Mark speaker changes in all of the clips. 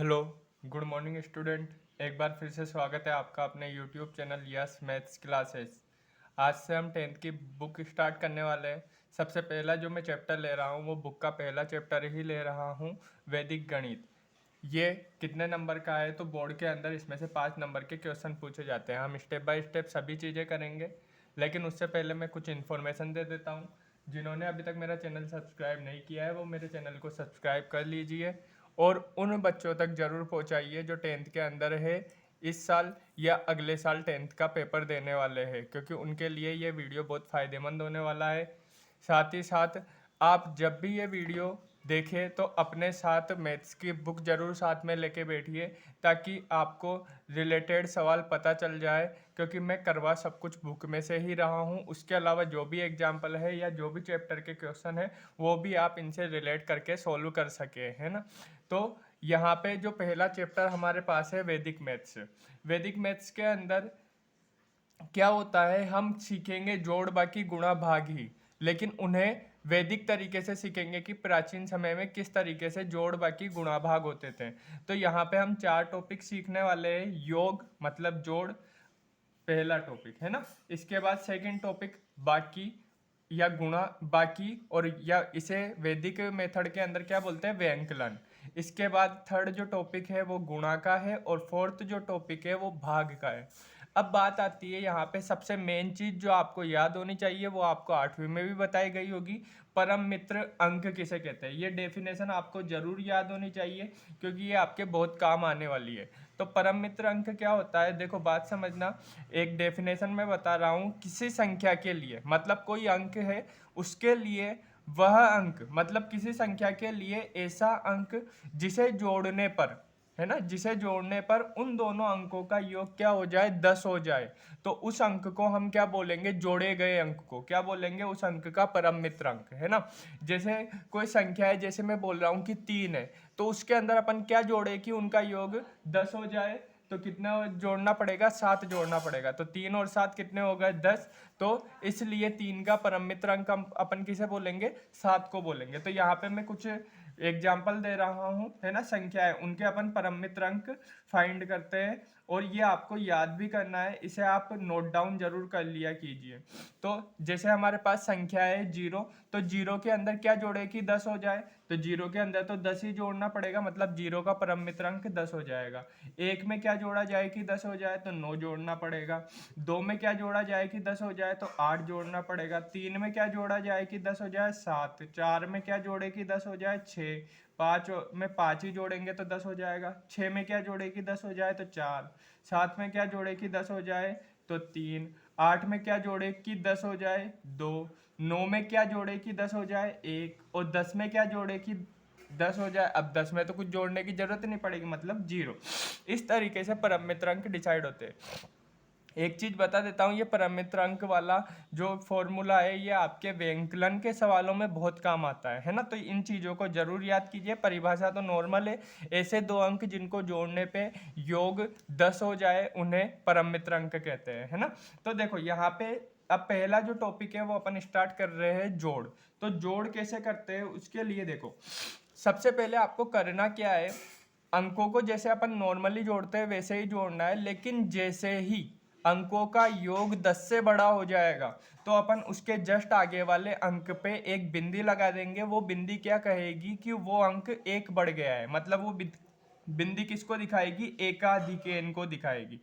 Speaker 1: Hello, good morning student. एक बार फिर से स्वागत है आपका अपने YouTube channel yes maths classes. आज से हम 10th की बुक स्टार्ट करने वाले हैं। सबसे पहला जो मैं चैप्टर ले रहा हूँ वो बुक का पहला चैप्टर ही ले रहा हूँ, वैदिक गणित। ये कितने नंबर का है तो बोर्ड के अंदर इसमें से 5 नंबर के क्वेश्चन पूछे जाते हैं। हम स्टेप बाय स्टेप सभी चीज़ें करेंगे, लेकिन उससे पहले मैं कुछ इन्फॉर्मेशन दे देता हूँ। जिन्होंने अभी तक मेरा चैनल सब्सक्राइब नहीं किया है वो मेरे चैनल को सब्सक्राइब कर लीजिए और उन बच्चों तक ज़रूर पहुँचाइए जो 10th के अंदर है, इस साल या अगले साल 10th का पेपर देने वाले हैं, क्योंकि उनके लिए ये वीडियो बहुत फ़ायदेमंद होने वाला है। साथ ही साथ आप जब भी ये वीडियो देखें तो अपने साथ मैथ्स की बुक ज़रूर साथ में लेके बैठिए, ताकि आपको रिलेटेड सवाल पता चल जाए, क्योंकि मैं करवा सब कुछ बुक में से ही रहा हूँ। उसके अलावा जो भी एग्जाम्पल है या जो भी चैप्टर के क्वेश्चन है वो भी आप इनसे रिलेट करके सॉल्व कर सके, है ना। तो यहाँ पे जो पहला चैप्टर हमारे पास है वैदिक मैथ्स। वैदिक मैथ्स के अंदर क्या होता है, हम सीखेंगे जोड़ बाकी गुणा भाग ही, लेकिन उन्हें वैदिक तरीके से सीखेंगे कि प्राचीन समय में किस तरीके से जोड़ बाकी गुणा भाग होते थे। तो यहाँ पे हम 4 टॉपिक सीखने वाले हैं। योग मतलब जोड़, पहला टॉपिक है ना। इसके बाद सेकंड टॉपिक बाकी या गुणा बाकी, और या इसे वैदिक मेथड के अंदर क्या बोलते हैं, व्यंकलन। इसके बाद थर्ड जो टॉपिक है वो गुणा का है, और फोर्थ जो टॉपिक है वो भाग का है। अब बात आती है यहाँ पे सबसे मेन चीज जो आपको याद होनी चाहिए, वो आपको 8वीं में भी बताई गई होगी। परम मित्र अंक किसे कहते हैं, ये डेफिनेशन आपको जरूर याद होनी चाहिए, क्योंकि ये आपके बहुत काम आने वाली है। तो परम मित्र अंक क्या होता है, देखो बात समझना। एक डेफिनेशन में बता रहा हूँ, किसी संख्या के लिए मतलब कोई अंक है उसके लिए वह अंक, मतलब किसी संख्या के लिए ऐसा अंक जिसे जोड़ने पर, है ना, जिसे जोड़ने पर उन दोनों अंकों का योग क्या हो जाए, 10 हो जाए, तो उस अंक को हम क्या बोलेंगे, जोड़े गए अंक को क्या बोलेंगे, उस अंक का परम मित्र अंक, है ना। जैसे कोई संख्या है, जैसे मैं बोल रहा हूँ कि 3 है, तो उसके अंदर अपन क्या जोड़े कि उनका योग 10 हो जाए, तो कितना जोड़ना पड़ेगा, 7 जोड़ना पड़ेगा। तो 3 और 7 कितने हो गए, 10। तो इसलिए 3 का परम मित्र अंक हम अपन किसे बोलेंगे, 7 को बोलेंगे। तो यहाँ पे मैं कुछ एग्जाम्पल दे रहा हूँ, है ना, संख्या है उनके अपन परम मित्र अंक फाइंड करते हैं, और ये आपको याद भी करना है, इसे आप नोट डाउन जरूर कर लिया कीजिए। तो जैसे हमारे पास संख्या है 0, तो 0 के अंदर क्या जोड़े कि 10 हो जाए, तो 0 के अंदर तो 10 ही जोड़ना पड़ेगा, मतलब 0 का परम मित्र अंक 10 हो जाएगा। 1 में क्या जोड़ा जाए कि 10 हो जाए, तो 9 जोड़ना पड़ेगा। 2 में क्या जोड़ा जाए कि 10 हो जाए, तो 8 जोड़ना पड़ेगा। 3 में क्या जोड़ा जाए कि 10 हो जाए, 7। 4 में क्या जोड़े कि 10 हो जाए, 6। 5 में 5 ही जोड़ेंगे तो 10 हो जाएगा। 6 में क्या जोड़े कि 10 हो जाए, तो 4। 7 में क्या जोड़े कि 10 हो जाए, तो 3। 8 में क्या जोड़े कि 10 हो जाए, 2। 9 में क्या जोड़े कि 10 हो जाए, 1। और 10 में क्या जोड़े कि 10 हो जाए, अब 10 में तो कुछ जोड़ने की जरूरत नहीं पड़ेगी, मतलब 0। इस तरीके से परम मित्र अंक डिसाइड होते हैं। एक चीज बता देता हूँ, ये परम मित्र अंक वाला जो फॉर्मूला है ये आपके व्यंकलन के सवालों में बहुत काम आता है ना। तो इन चीजों को जरूर याद कीजिए। परिभाषा तो नॉर्मल है, ऐसे दो अंक जिनको जोड़ने पे योग 10 हो जाए उन्हें परम मित्र अंक कहते हैं, है ना। तो देखो यहाँ पे अब पहला जो टॉपिक है वो अपन स्टार्ट कर रहे हैं, जोड़। तो जोड़ कैसे करते हैं उसके लिए देखो, सबसे पहले आपको करना क्या है, अंकों को जैसे अपन नॉर्मली जोड़ते हैं वैसे ही जोड़ना है, लेकिन जैसे ही अंकों का योग 10 से बड़ा हो जाएगा तो अपन उसके जस्ट आगे वाले अंक पे एक बिंदी लगा देंगे। वो बिंदी क्या कहेगी कि वो अंक एक बढ़ गया है, मतलब वो बिंदी किसको दिखाएगी, एकाधिकेन को दिखाएगी।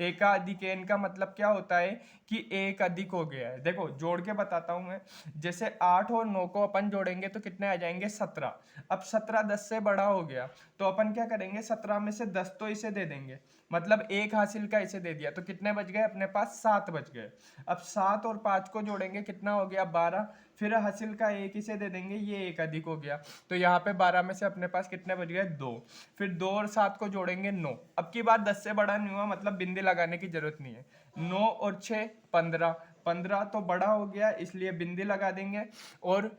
Speaker 1: एकाधिकेन का मतलब क्या होता है कि एक अधिक हो गया है। देखो जोड़ के बताता हूं मैं, जैसे 8 और 9 को अपन जोड़ेंगे तो कितने आ जाएंगे, 17। अब 17 10 से बड़ा हो गया, तो अपन क्या करेंगे, 17 में से 10 तो इसे दे देंगे, मतलब एक हासिल का इसे दे दिया, तो कितने बच गए अपने पास, 7 बच गए। अब 7 और 5 को जोड़ेंगे, कितना हो गया, 12। फिर हासिल का एक इसे दे देंगे, ये एक अधिक हो गया, तो यहाँ पे 12 में से अपने पास कितने बच गए, 2। फिर 2 और 7 को जोड़ेंगे, 9। अब की बार 10 से बड़ा नहीं हुआ, मतलब बिंदी लगाने की जरूरत नहीं है। 9 और 6 15। 15 तो बड़ा हो गया इसलिए बिंदी लगा देंगे, और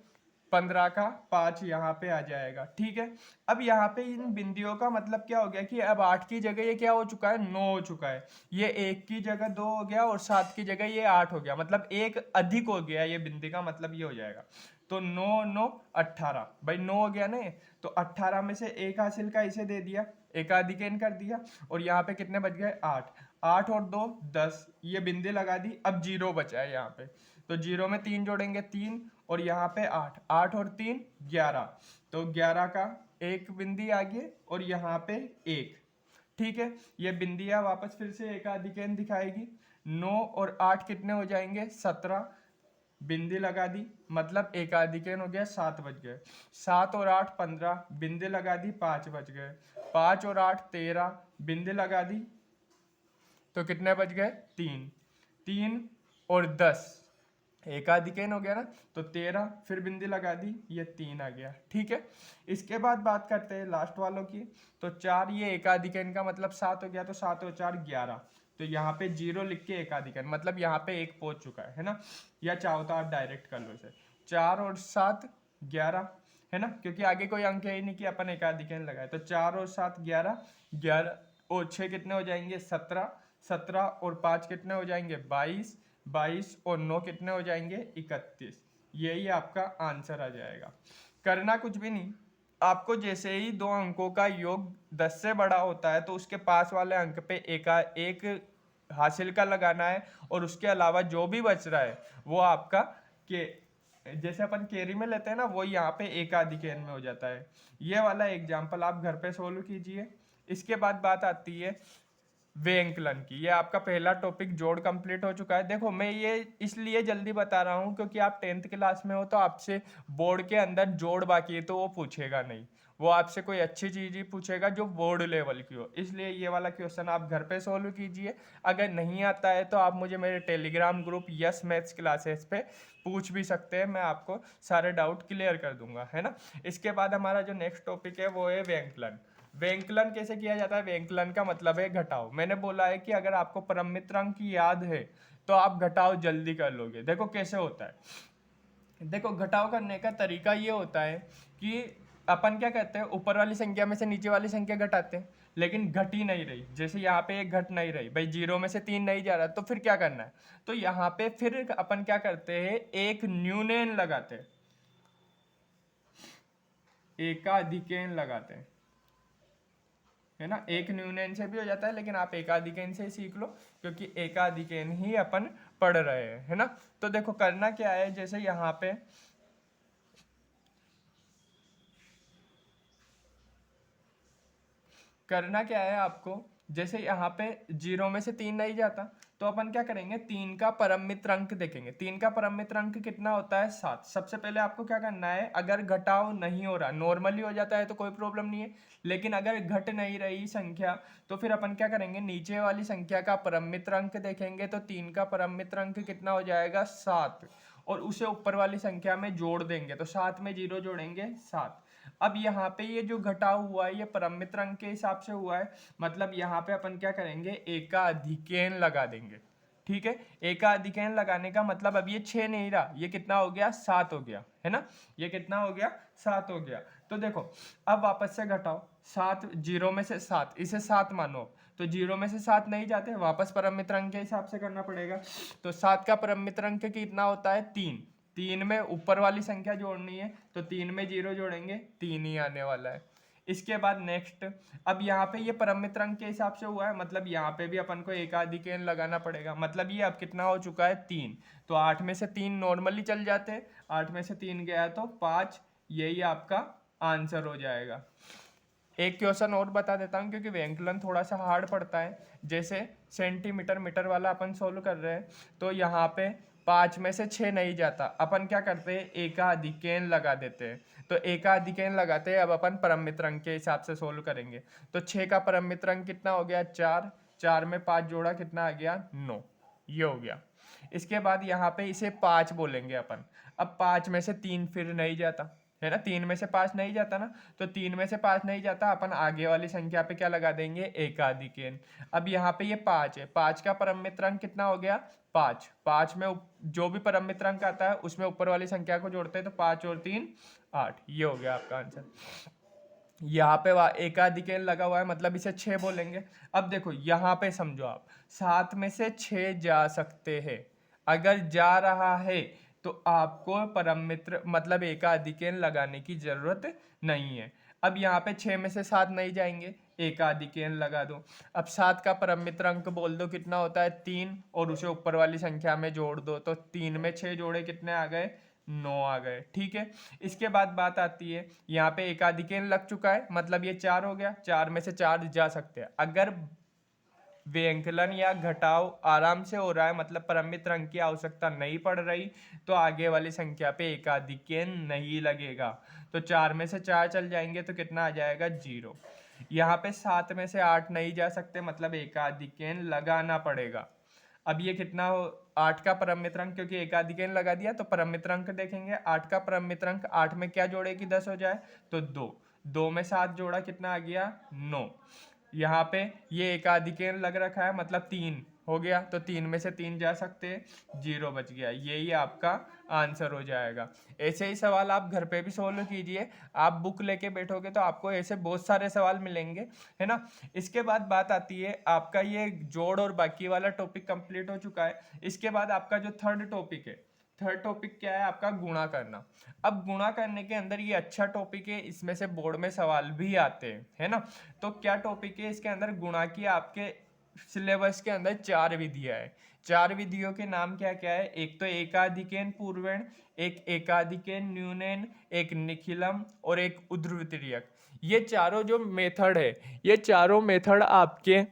Speaker 1: 15 का 5 यहाँ पे आ जाएगा, ठीक है। अब यहाँ पे इन बिंदियों का मतलब क्या हो गया कि अब 8 की जगह ये क्या हो चुका है, 9 हो चुका है। ये 1 की जगह 2 हो गया, और 7 की जगह ये 8 हो गया, मतलब एक अधिक हो गया, ये बिंदी का मतलब ये हो जाएगा। तो 9 9 18 भाई 9 हो गया ना ये। तो 18 में से एक हासिल का इसे दे दिया, एकाधिकेन कर दिया। और यहाँ पे कितने बच गए 8, 8 और 2 10, ये बिंदी लगा दी। अब जीरो बचा है यहाँ पे, तो जीरो में 3 जोड़ेंगे 3, और यहाँ पे 8, 8 और 3 11, तो 11 का एक बिंदी आ गई और यहाँ पे एक। ठीक है, ये बिंदियां वापस फिर से एकाधिकेन दिखाएगी। 9 और 8 कितने हो जाएंगे 17, बिंदी लगा दी, मतलब एकाधिकेन हो गया 7 बज गए। 7 और 8 15, बिंदी लगा दी 5 बज गए। 5 और 8 13, बिंदी लगा दी, तो कितने बज गए 3, 3 और 10, एकाधिकेन हो गया ना, तो 13, फिर बिंदी लगा दी, ये 3 आ गया। ठीक है, इसके बाद बात करते हैं लास्ट वालों की। तो 4, ये एकाधिकेन का मतलब 7 हो गया, तो 7 और 4 11, तो यहाँ पे 0 लिख के एकाधिकेन, मतलब यहाँ पे 1 पहुंच चुका है ना। या चाहो तो आप डायरेक्ट कर लो इसे, 4 और 7 11 है ना, क्योंकि आगे कोई अंक है ही नहीं कि अपन एकाधिकेन लगाए। तो 4 और 7 11, 11 और 6 कितने हो जाएंगे 17, 17 और 5 कितने हो जाएंगे 22, 22 और 9 कितने हो जाएंगे 31। यही आपका आंसर आ जाएगा। करना कुछ भी नहीं, आपको जैसे ही दो अंकों का योग 10 से बड़ा होता है तो उसके पास वाले अंक पे एक हासिल का लगाना है, और उसके अलावा जो भी बच रहा है वो आपका के जैसे अपन केरी में लेते हैं ना, वो यहाँ पे एकाधिकेन में हो जाता है। ये वाला एग्जाम्पल आप घर पे सोल्व कीजिए। इसके बाद बात आती है व्यंकलन की। ये आपका पहला टॉपिक जोड़ कंप्लीट हो चुका है। देखो मैं ये इसलिए जल्दी बता रहा हूँ क्योंकि आप 10th क्लास में हो, तो आपसे बोर्ड के अंदर जोड़ बाकी है तो वो पूछेगा नहीं, वो आपसे कोई अच्छी चीज़ ही पूछेगा जो बोर्ड लेवल की हो। इसलिए ये वाला क्वेश्चन आप घर पे सॉल्व कीजिए। अगर नहीं आता है तो आप मुझे मेरे Telegram group yes maths classes पे पूछ भी सकते हैं, मैं आपको सारे डाउट क्लियर कर दूंगा, है ना। इसके बाद हमारा जो नेक्स्ट टॉपिक है वो है व्यंकलन। व्यंकलन कैसे किया जाता है? व्यंकलन का मतलब है घटाव। मैंने बोला है कि अगर आपको परमित्रांक की याद है तो आप घटाव जल्दी कर लोगे। देखो कैसे होता है। देखो घटाव करने का तरीका ये होता है कि अपन क्या कहते हैं, ऊपर वाली संख्या में से नीचे वाली संख्या घटाते हैं, लेकिन घट ही नहीं रही। जैसे यहाँ पे एक घट नहीं रही भाई, 0 में से 3 नहीं जा रहा, तो फिर क्या करना है? तो यहाँ पे फिर अपन क्या करते हैं, एक न्यूनेन लगाते हैं, एकाधिकेन लगाते हैं, है ना। एक न्यूनेन से भी हो जाता है, लेकिन आप एकाधिकेन से ही सीख लो क्योंकि एकाधिकेन ही अपन पढ़ रहे हैं, है ना। तो देखो करना क्या है, जैसे यहाँ पे करना क्या है आपको, जैसे यहाँ पे 0 में से 3 नहीं जाता, तो अपन क्या करेंगे, 3 का परम मित्र अंक देखेंगे। 3 का परम मित्र अंक कितना होता है 7। सबसे पहले आपको क्या करना है, अगर घटाव नहीं हो रहा, नॉर्मली हो जाता है तो कोई प्रॉब्लम नहीं है, लेकिन अगर घट नहीं रही संख्या तो फिर अपन क्या करेंगे, नीचे वाली संख्या का परम मित्र अंक देखेंगे। तो 3 का परम मित्र अंक कितना हो जाएगा 7, और उसे ऊपर वाली संख्या में जोड़ देंगे, तो 7 में 0 जोड़ेंगे 7। अब यहाँ पे ये जो घटाव हुआ है ये परम मित्र अंक के हिसाब से हुआ है, मतलब यहाँ पे अपन क्या करेंगे, एकाधिकेन लगा देंगे। ठीक है, एकाधिकेन लगाने का मतलब अब ये 6 नहीं रहा, ये कितना हो गया 7 हो गया, है ना। ये कितना हो गया 7 हो गया। तो देखो अब वापस से घटाओ, 7 0 में से 7, इसे 7 मानो, तो 0 में से 7 नहीं जाते, वापस परम मित्र अंक के हिसाब से करना पड़ेगा। तो 7 का परम मित्र अंक कितना होता है 3, 3 में ऊपर वाली संख्या जोड़नी है, तो 3 में 0 जोड़ेंगे, 3 ही आने वाला है। इसके बाद नेक्स्ट, अब यहाँ पे ये परम मित्र अंक के हिसाब से हुआ है, मतलब यहाँ पे भी अपन को एकाधिकेन लगाना पड़ेगा, मतलब ये अब कितना हो चुका है 3। तो 8 में से 3 नॉर्मली चल जाते हैं, 8 में से 3 गया तो 5, यही आपका आंसर हो जाएगा। एक क्वेश्चन और बता देता हूँ क्योंकि व्यंकलन थोड़ा सा हार्ड पड़ता है। जैसे सेंटीमीटर मीटर वाला अपन सोल्व कर रहे हैं, तो यहाँ पे 5 में से 6 नहीं जाता, अपन क्या करते हैं, एकाधिकेन लगा देते हैं। तो एकाधिकेन लगाते हैं। अब अपन परम मित्र अंक के हिसाब से सोल्व करेंगे। तो 6 का परम मित्र अंक कितना हो गया 4, 4 में 5 जोड़ा कितना आ गया 9, ये हो गया। इसके बाद यहाँ पे इसे 5 बोलेंगे अपन। अब 5 में से 3 फिर नहीं जाता, है ना, 3 में से 5 नहीं जाता ना, तो 3 में से 5 नहीं जाता, अपन आगे वाली संख्या पे क्या लगा देंगे, एकाधिकेन। अब यहाँ पे ये 5 है, 5 का परम मित्र अंक कितना हो गया 5, 5 में जो भी परम मित्र अंक आता है उसमें ऊपर वाली संख्या को जोड़ते हैं, तो 5 और 3 8, ये हो गया आपका आंसर। यहाँ पे एकाधिकेन लगा हुआ है, मतलब इसे 6 बोलेंगे। अब देखो यहाँ पे समझो आप, 7 में से 6 जा सकते हैं, अगर जा रहा है तो आपको परम मित्र मतलब एकाधिक n लगाने की ज़रूरत नहीं है। अब यहाँ पे 6 में से 7 नहीं जाएंगे, एकाधिक n लगा दो। अब 7 का परम मित्र अंक बोल दो कितना होता है 3, और उसे ऊपर वाली संख्या में जोड़ दो, तो 3 में 6 जोड़े कितने आ गए 9 आ गए। ठीक है, इसके बाद बात आती है यहाँ पे एकाधिक n लग चुका है, मतलब ये 4 हो गया, 4 में से 4 जा सकते हैं। अगर व्यंकलन या घटाव आराम से हो रहा है, मतलब परमित अंक की आवश्यकता नहीं पड़ रही, तो आगे वाली संख्या पे एकाधिक n नहीं लगेगा। तो 4 में से 4 चल जाएंगे तो कितना आ जाएगा 0। यहाँ पे 7 में से 8 नहीं जा सकते, मतलब एकाधिक n लगाना पड़ेगा। अब ये कितना हो 8 का परम मित्रांक, क्योंकि एकाधिक n लगा दिया तो परम मित्रांक देखेंगे। 8 का परम मित्रांक 8 में क्या जोड़े कि 10 हो जाए, तो 2 में 7 जोड़ा कितना आ गया 9। यहाँ पे ये एकाधिक n लग रखा है, मतलब 3 हो गया, तो 3 में से 3 जा सकते हैं, 0 बच गया। यही आपका आंसर हो जाएगा। ऐसे ही सवाल आप घर पे भी सोल्व कीजिए। आप बुक लेके बैठोगे तो आपको ऐसे बहुत सारे सवाल मिलेंगे, है ना। इसके बाद बात आती है आपका ये जोड़ और बाकी वाला टॉपिक कंप्लीट हो चुका है। इसके बाद आपका जो थर्ड टॉपिक है, थर्ड टॉपिक क्या है आपका गुणा करना। अब गुणा करने के अंदर ये अच्छा टॉपिक है, इसमें से बोर्ड में सवाल भी आते हैं, है ना। तो क्या टॉपिक है इसके अंदर, गुणा की आपके सिलेबस के अंदर 4 विधियां है। 4 विधियों के नाम क्या क्या है, एक तो एकाधिकेन पूर्वेण, एक एकाधिकेन न्यूनेन, एक निखिलम और एक उद्ध्रुतिर्यक। ये चारों जो मेथड है, ये चारों मेथड आपके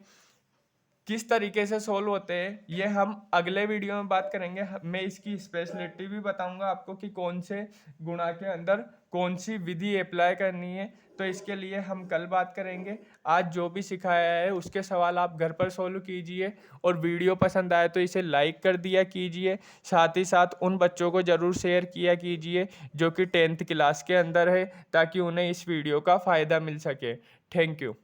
Speaker 1: किस तरीके से सोल्व होते हैं ये हम अगले वीडियो में बात करेंगे। मैं इसकी स्पेशलिटी भी बताऊंगा आपको कि कौन से गुणा के अंदर कौन सी विधि अप्लाई करनी है, तो इसके लिए हम कल बात करेंगे। आज जो भी सिखाया है उसके सवाल आप घर पर सोल्व कीजिए, और वीडियो पसंद आए तो इसे लाइक कर दिया कीजिए। साथ ही साथ उन बच्चों को ज़रूर शेयर किया कीजिए जो कि 10th क्लास के अंदर है, ताकि उन्हें इस वीडियो का फ़ायदा मिल सके। Thank you.